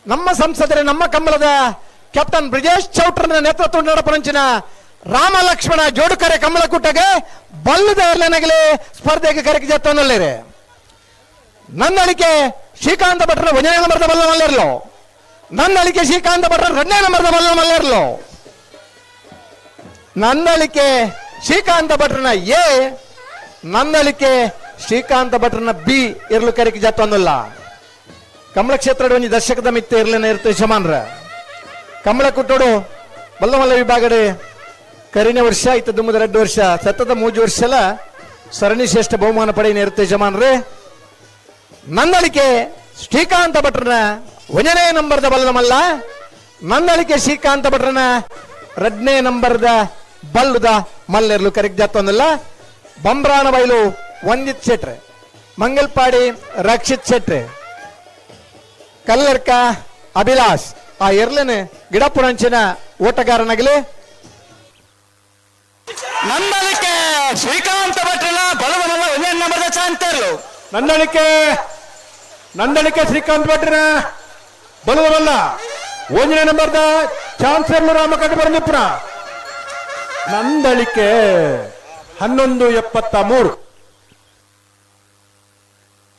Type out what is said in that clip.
ನಮ್ಮ ಸಂಸದರೇ ನಮ್ಮ ಕಮಲದ ಕ್ಯಾಪ್ಟನ್ ಬ್ರಿಜೇಶ್ ಚೌಟ್ರನ ನೇತೃತ್ವ ನಡಪರಂಚಿನ ರಾಮ ಲಕ್ಷ್ಮಣ ಜೋಡುಕರೆ ಕಮಲ ಕುಟ್ಟಗೆ ಬಲ್ಲದ ನಗಲಿ ಸ್ಪರ್ಧೆಗೆ ಕರೆಗೆ ಜತ್ತನಲ್ಲಿರೆ ನನ್ನಳಿಕೆ ಶ್ರೀಕಾಂತ ಭಟ್ರ 1ನೇ ನಂಬರ್ದ ಬಲ್ಲ ಮಲ್ಲರ್ಲು ನನ್ನಳಿಕೆ ಶ್ರೀಕಾಂತ ಭಟ್ರ 2ನೇ ನಂಬರ್ದ ಬಲ್ಲ ಮಲ್ಲರ್ಲು ನನ್ನಳಿಕೆ ಶ್ರೀಕಾಂತ ಭಟ್ರನ ಎ ನನ್ನಳಿಕೆ ಶ್ರೀಕಾಂತ ಭಟ್ರನ ಬಿ ಇರ್ಲು ಕರೆಗೆ ಜತ್ತೊಂದಲ್ಲ ಕಮಲ ಕ್ಷೇತ್ರದ ಒಂಜಿ ದರ್ಶಕದ ಮಿತ್ತ ಇರ್ಲೇನೆ ಇರ್ತದೆ ಶಮಾನ್ರ ಕಮಲ ಕುಟ್ಟೋಡು ಬಲ್ಲಮಲ್ಲ ವಿಭಾಗಡೆ ಕರಿನೇ ವರ್ಷ ಇತ್ತ ದುಮ್ಮದ 2 ವರ್ಷ ಸತತ 3 ವರ್ಷಲ ಸರಣಿ ಶ್ರೇಷ್ಠ ಬಹುಮಾನ ಪಡೆಯ ಇರುತ್ತೆ ಜಮಾನ್ರೆ ನನ್ನಳಿಕೆ ಶ್ರೀಕಾಂತ ಭಟ್ರನ 1ನೇ ನಂಬರ್ದ ಬಲ್ಲಮಲ್ಲ ನನ್ನಳಿಕೆ ಶ್ರೀಕಾಂತ ಭಟ್ರನ 2ನೇ ನಂಬರ್ದ ಬಲ್ಲುದ ಮಲ್ಲೆರ್ಲು ಕರೆಗೆ ಜಾತೊಂದಲ್ಲ ಬಂಬ್ರಾನ ಬೈಲು ವಂದಿತ್ ಶೆಟ್ರೆ ಮಂಗಲ್ಪಾಡಿ ರಕ್ಷಿತ್ ಶೆಟ್ರೆ ಕಲ್ಲರ್ಕ ಅಭಿಲಾಷ್ ಆ ಎರ್ಲೇನೆ ಗಿಡಪುರಂಚಿನ ಓಟಗಾರನಾಗಲಿ ನನ್ನಳಿಕೆ ಶ್ರೀಕಾಂತ ಭಟ್ರನ ಬಲವನಲ್ಲ 1ನೇ ನಂಬರ್ದ ಚಾಂತರ್ಲು ನಂದಳಿಕೆ ಶ್ರೀಕಾಂತ್ ಭಟ್ರನ ಬಲವನಲ್ಲ 1ನೇ ನಂಬರ್ದ ಚಾನ್ಸಲರ್ ರಾಮಕಟ್ಟ ಬರಂದಿಪ್ಪನ ನಂದಳಿಕೆ 1173